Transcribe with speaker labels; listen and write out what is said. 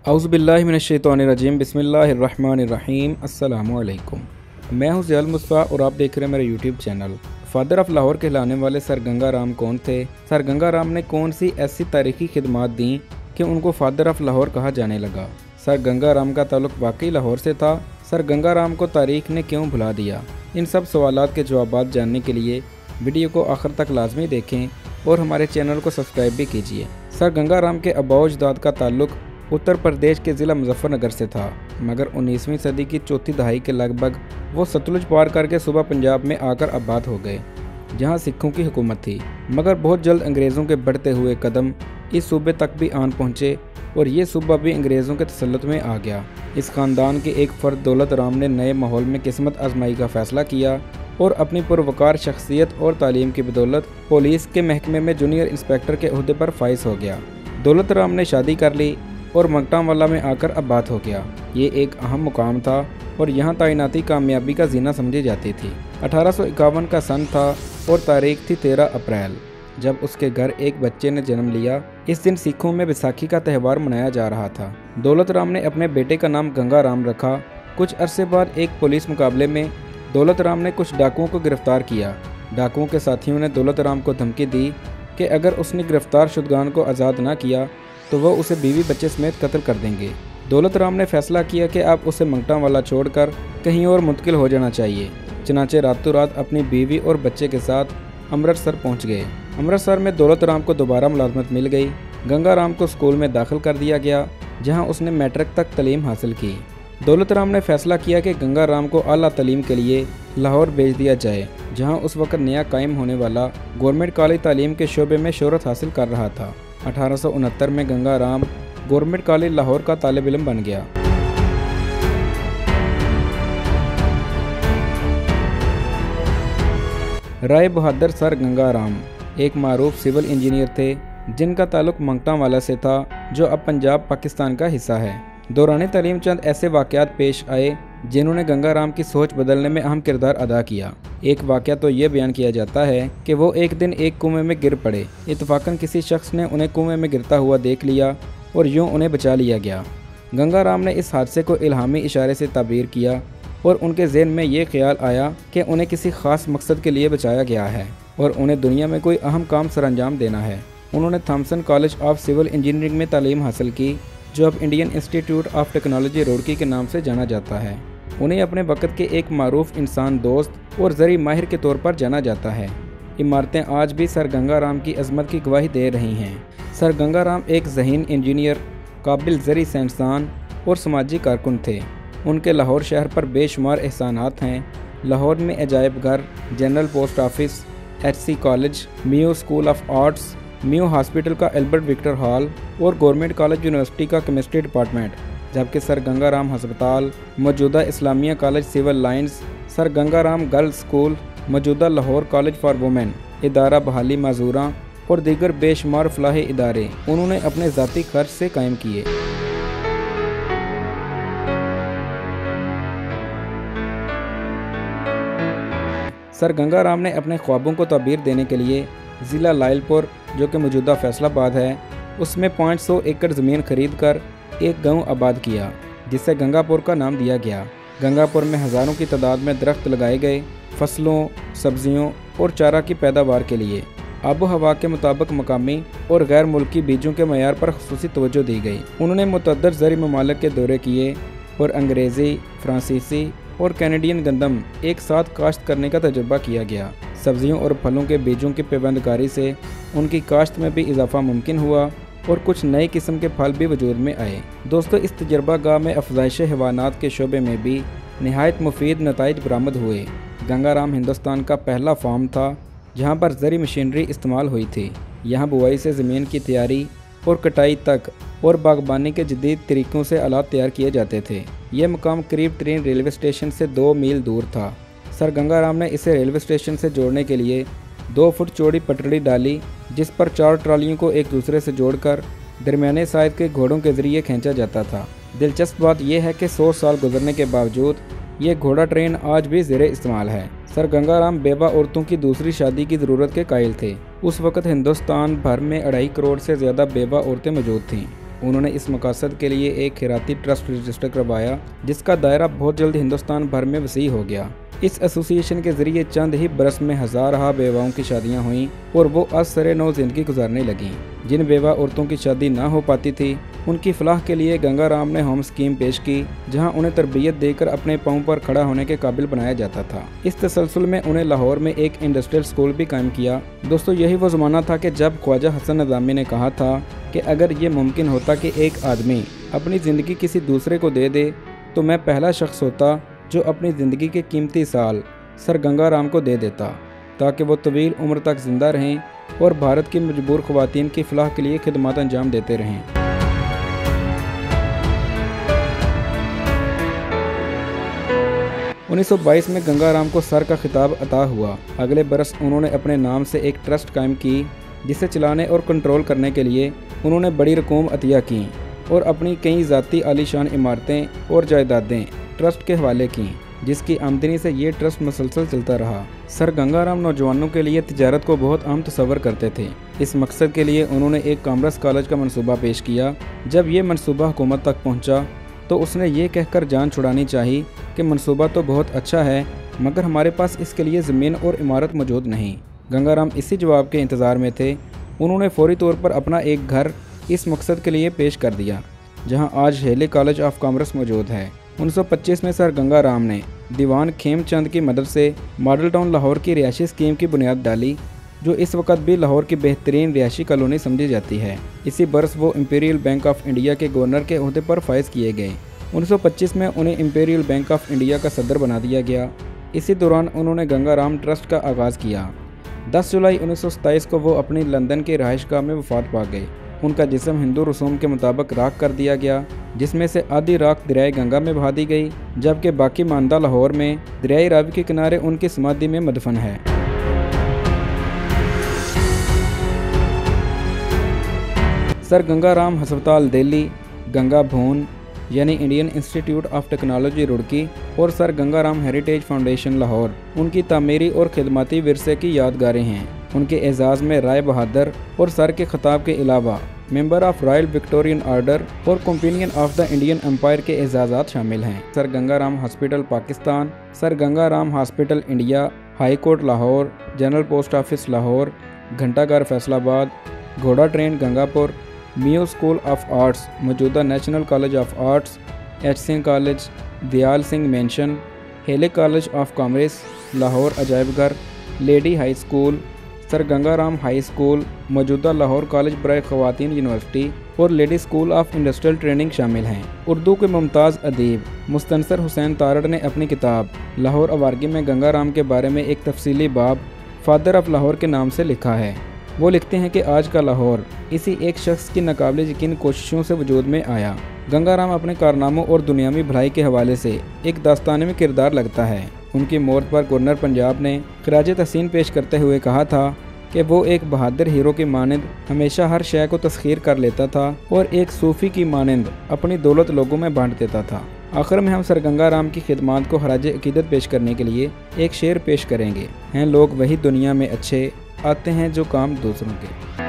Speaker 1: औज़ुबिल्लाहिमिनश्शैतानिर्रजीम बिस्मिल्लाहिर्रहमानिर्रहीम अस्सलामुअलैकुम। मैं हूं ज़ियाल मुस्तफ़ा और आप देख रहे हैं मेरा YouTube channel. Father of Lahore कहलाने वाले सर गंगा राम कौन थे? सर गंगा राम ने कौन सी ऐसी तारीखी खिदमात दी कि उनको फादर ऑफ लाहौर कहा जाने लगा? सर गंगा राम का ताल्लुक़ वाकई लाहौर से था? सर गंगा राम को तारीख ने क्यों भुला दिया? इन सब सवालात के जवाब जानने के लिए वीडियो को आखिर तक लाजमी देखें और हमारे चैनल को सब्सक्राइब भी कीजिए। सर गंगा राम के अबाव अजदाद का ताल्लुक़ उत्तर प्रदेश के ज़िला मुजफ्फरनगर से था, मगर 19वीं सदी की चौथी दहाई के लगभग वो सतलुज पार करके सुबह पंजाब में आकर आबाद हो गए, जहां सिखों की हुकूमत थी। मगर बहुत जल्द अंग्रेज़ों के बढ़ते हुए कदम इस सूबे तक भी आन पहुंचे और ये सूबा भी अंग्रेज़ों के तसल्लुत में आ गया। इस ख़ानदान के एक फ़र्द दौलत राम ने नए माहौल में किस्मत आजमाई का फ़ैसला किया और अपनी पुरवकार शख्सियत और तालीम की बदौलत पुलिस के महकमे में जूनियर इंस्पेक्टर के ओहदे पर फाइज हो गया। दौलत राम ने शादी कर ली और मंगटावाला में आकर आबाद हो गया। ये एक अहम मुकाम था और यहाँ तैनाती कामयाबी का जीना समझी जाती थी। 1851 का सन था और तारीख थी 13 अप्रैल, जब उसके घर एक बच्चे ने जन्म लिया। इस दिन सिखों में बैसाखी का त्यौहार मनाया जा रहा था। दौलत राम ने अपने बेटे का नाम गंगा राम रखा। कुछ अरसे बाद एक पुलिस मुकाबले में दौलत राम ने कुछ डाकुओं को गिरफ्तार किया। डाकुओं के साथियों ने दौलत राम को धमकी दी कि अगर उसने गिरफ्तार शुदगान को आज़ाद न किया तो वह उसे बीवी बच्चे समेत कत्ल कर देंगे। दौलत राम ने फैसला किया कि अब उसे मंगटावाला छोड़कर कहीं और मुंतकिल हो जाना चाहिए। चनाचे रातों रात अपनी बीवी और बच्चे के साथ अमृतसर पहुंच गए। अमृतसर में दौलत राम को दोबारा मुलाजमत मिल गई। गंगा राम को स्कूल में दाखिल कर दिया गया, जहां उसने मैट्रिक तक तालीम हासिल की। दौलत राम ने फैसला किया कि गंगा राम को आला तालीम के लिए लाहौर भेज दिया जाए, जहाँ उस वक्त नया कायम होने वाला गवर्नमेंट कॉलेज तालीम के शोबे में शोहरत हासिल कर रहा था। 1869 में गंगा राम गवर्नमेंट कॉलेज लाहौर का तालिब इल्म बन गया। राय बहादुर सर गंगा राम एक मारूफ सिविल इंजीनियर थे, जिनका ताल्लुक मंगटावाला से था, जो अब पंजाब पाकिस्तान का हिस्सा है। दौरान तालीम चंद ऐसे वाक़यात पेश आए जिन्होंने गंगा राम की सोच बदलने में अहम किरदार अदा किया। एक वाक़या तो ये बयान किया जाता है कि वो एक दिन एक कुएं में गिर पड़े। इत्तफाकन किसी शख्स ने उन्हें कुएं में गिरता हुआ देख लिया और यूं उन्हें बचा लिया गया। गंगा राम ने इस हादसे को इल्हामी इशारे से ताबीर किया और उनके ज़हन में ये ख्याल आया कि उन्हें किसी ख़ास मकसद के लिए बचाया गया है और उन्हें दुनिया में कोई अहम काम सरअंजाम देना है। उन्होंने Thomson college of civil engineering में तालीम हासिल की, जो अब Indian institute of technology Roorkee के नाम से जाना जाता है। उन्हें अपने वक्त के एक मारूफ इंसान दोस्त और ज़री माहिर के तौर पर जाना जाता है। इमारतें आज भी सर गंगा राम की अजमत की गवाही दे रही हैं। सर गंगा राम एक ज़हीन इंजीनियर, काबिल ज़री साइंसदान और समाजी कारकुन थे। उनके लाहौर शहर पर बेशुमार एहसानात हैं। लाहौर में अजायब घर, general post office, HC college, Mayo school of arts, Mayo hospital का एल्बर्ट विक्टर हॉल और गवर्नमेंट कॉलेज यूनिवर्सिटी का केमिस्ट्री डिपार्टमेंट, जबकि सर गंगा राम हस्पताल, मौजूदा Islamia college civil lines, sir Ganga Ram girls school, मौजूदा लाहौर कॉलेज फॉर वुमेन, इदारा बहाली माजूरा और दीगर बेशुमार फलाही इदारे उन्होंने अपने ज़ाती खर्च से कायम किए। सर गंगा राम ने अपने ख्वाबों को ताबीर देने के लिए ज़िला लायलपुर, जो कि मौजूदा फैसलाबाद है, उसमें 500 एकड़ ज़मीन खरीद कर एक गांव आबाद किया, जिसे गंगापुर का नाम दिया गया। गंगापुर में हज़ारों की तादाद में दरख्त लगाए गए, फसलों, सब्जियों और चारा की पैदावार के लिए आबो हवा के मुताबिक मकामी और गैर मुल्की बीजों के मयार पर खुसूसी तवज्जो दी गई। उन्होंने मुतअद्दिद ज़री ममालिक के दौरे किए और अंग्रेज़ी, फ्रांसीसी और कैनेडियन गंदम एक साथ काश्त करने का तजुर्बा किया गया। सब्जियों और फलों के बीजों की पेबंदकारी से उनकी काश्त में भी इजाफा मुमकिन हुआ और कुछ नए किस्म के फल भी वजूद में आए। दोस्तों, इस तजर्बा गाह में अफजाइश हैवानात के शोबे में भी नहायत मुफीद नताइज बरामद हुए। गंगा राम हिंदुस्तान का पहला फार्म था जहाँ पर ज़री मशीनरी इस्तेमाल हुई थी। यहाँ बुआई से ज़मीन की तैयारी और कटाई तक और बागबानी के जदीद तरीक़ों से आलात तैयार किए जाते थे। यह मकाम करीब ट्रेन रेलवे स्टेशन से 2 मील दूर था। सर गंगा राम ने इसे रेलवे स्टेशन से जोड़ने के लिए 2 फुट चौड़ी पटड़ी डाली, जिस पर 4 ट्रालियों को एक दूसरे से जोड़कर दरमियाने साइज़ के घोड़ों के ज़रिए खींचा जाता था। दिलचस्प बात यह है कि 100 साल गुजरने के बावजूद ये घोड़ा ट्रेन आज भी ज़ेरे इस्तेमाल है। सर गंगा राम बेवा औरतों की दूसरी शादी की ज़रूरत के कायल थे। उस वक़्त हिंदुस्तान भर में 2.5 करोड़ से ज़्यादा बेवा औरतें मौजूद थीं उन्होंने इस मकसद के लिए एक खैराती ट्रस्ट रजिस्टर करवाया, जिसका दायरा बहुत जल्द हिंदुस्तान भर में वसी हो गया। इस एसोसिएशन के जरिए चंद ही बरस में हज़ार बेवाओं की शादियां हुईं और वो असरे नौ जिंदगी गुजारने लगीं। जिन बेवा औरतों की शादी ना हो पाती थी, उनकी फलाह के लिए गंगा राम ने होम स्कीम पेश की, जहां उन्हें तरबियत देकर अपने पांव पर खड़ा होने के काबिल बनाया जाता था। इस तसलसल में उन्हें लाहौर में एक इंडस्ट्रियल स्कूल भी कायम किया। दोस्तों, यही वो ज़माना था कि जब ख्वाजा हसन निज़ामी ने कहा था कि अगर ये मुमकिन होता कि एक आदमी अपनी ज़िंदगी किसी दूसरे को दे दे, तो मैं पहला शख्स होता जो अपनी ज़िंदगी के कीमती साल सर गंगा राम को दे देता, ताकि वो तवील उम्र तक ज़िंदा रहें और भारत की मजबूर ख़वातीन की फलाह के लिए खिदमत अंजाम देते रहें। उन्नीस 1922 में गंगा राम को सर का खिताब अता हुआ। अगले बरस उन्होंने अपने नाम से एक ट्रस्ट कायम की, जिसे चलाने और कंट्रोल करने के लिए उन्होंने बड़ी रकूम अतिया की और अपनी कई ज़ाती आलीशान इमारतें और जायदादें ट्रस्ट के हवाले की, जिसकी आमदनी से ये ट्रस्ट मुसलसल चलता रहा। सर गंगा राम नौजवानों के लिए तिजारत को बहुत अहम तस्वर करते थे। इस मकसद के लिए उन्होंने एक कॉमर्स कॉलेज का मनसूबा पेश किया। जब ये मनसूबा हुकूमत तक पहुंचा, तो उसने ये कहकर जान छुड़ानी चाहिए कि मनसूबा तो बहुत अच्छा है, मगर हमारे पास इसके लिए ज़मीन और इमारत मौजूद नहीं। गंगा राम इसी जवाब के इंतज़ार में थे। उन्होंने फौरी तौर पर अपना एक घर इस मकसद के लिए पेश कर दिया, जहां आज हेले कॉलेज ऑफ कॉमर्स मौजूद है। 1925 में सर गंगा राम ने दीवान खेमचंद की मदद से मॉडल टाउन लाहौर की रिहायशी स्कीम की बुनियाद डाली, जो इस वक्त भी लाहौर की बेहतरीन रिहायशी कॉलोनी समझी जाती है। इसी बरस वो इंपीरियल बैंक ऑफ इंडिया के गवर्नर के ओहदे पर फाइज किए गए। 1925 में उन्हें इंपीरियल बैंक ऑफ इंडिया का सदर बना दिया गया। इसी दौरान उन्होंने गंगा राम ट्रस्ट का आगाज़ किया। 10 जुलाई 1927 को वो अपनी लंदन के रहायशगाह में वफात पा गए। उनका जिस्म हिंदू रसूम के मुताबिक राख कर दिया गया, जिसमें से आधी राख दरियाए गंगा में बहा दी गई, जबकि बाकी मानदा लाहौर में दरियाए रावी के किनारे उनकी समाधि में मदफन है। सर गंगा राम हस्पताल दिल्ली, गंगा भवन यानी Indian institute of technology Roorkee और sir Ganga Ram heritage foundation Lahore उनकी तामीरी और खिदमती विरसे की यादगारें हैं। उनके एजाज़ में राय बहादुर और सर के खिताब के अलावा member of royal Victorian order और companion of the Indian empire के एजाज़ात शामिल हैं। Sir Ganga Ram hospital Pakistan, sir Ganga Ram hospital India, high court Lahore, general post office Lahore, घंटाघर फैसलाबाद, घोड़ा train Gangapur, Mayo school of arts मौजूदा national college of arts, Aitchison college, Dayal Singh mansion, Hailey college of commerce Lahore अजायब घर, lady high school, sir Ganga Ram high school, मौजूदा Lahore college बराए ख़वातीन university और lady school of industrial training शामिल हैं। उर्दू के मुमताज़ अदीब मुस्तनसर हुसैन तारड़ ने अपनी किताब लाहौर आवारगी में गंगा राम के बारे में एक तफसीली बाब फादर ऑफ लाहौर के नाम से लिखा है। वो लिखते हैं कि आज का लाहौर इसी एक शख्स की नाकाबिल यकीन कोशिशों से वजूद में आया। गंगा राम अपने कारनामों और दुनियावी भलाई के हवाले से एक दास्तान में किरदार लगता है। उनकी मौत पर गवर्नर पंजाब ने खराज तहसीन पेश करते हुए कहा था कि वो एक बहादुर हीरो की मानंद हमेशा हर शय को तस्खीर कर लेता था और एक सूफ़ी की मानंद अपनी दौलत लोगों में बांट देता था। आखिर में हम सर गंगा राम की खिदमत को खराज अकीदत पेश करने के लिए एक शेर पेश करेंगे। हैं लोग वही दुनिया में अच्छे, आते हैं जो काम दूसरों के।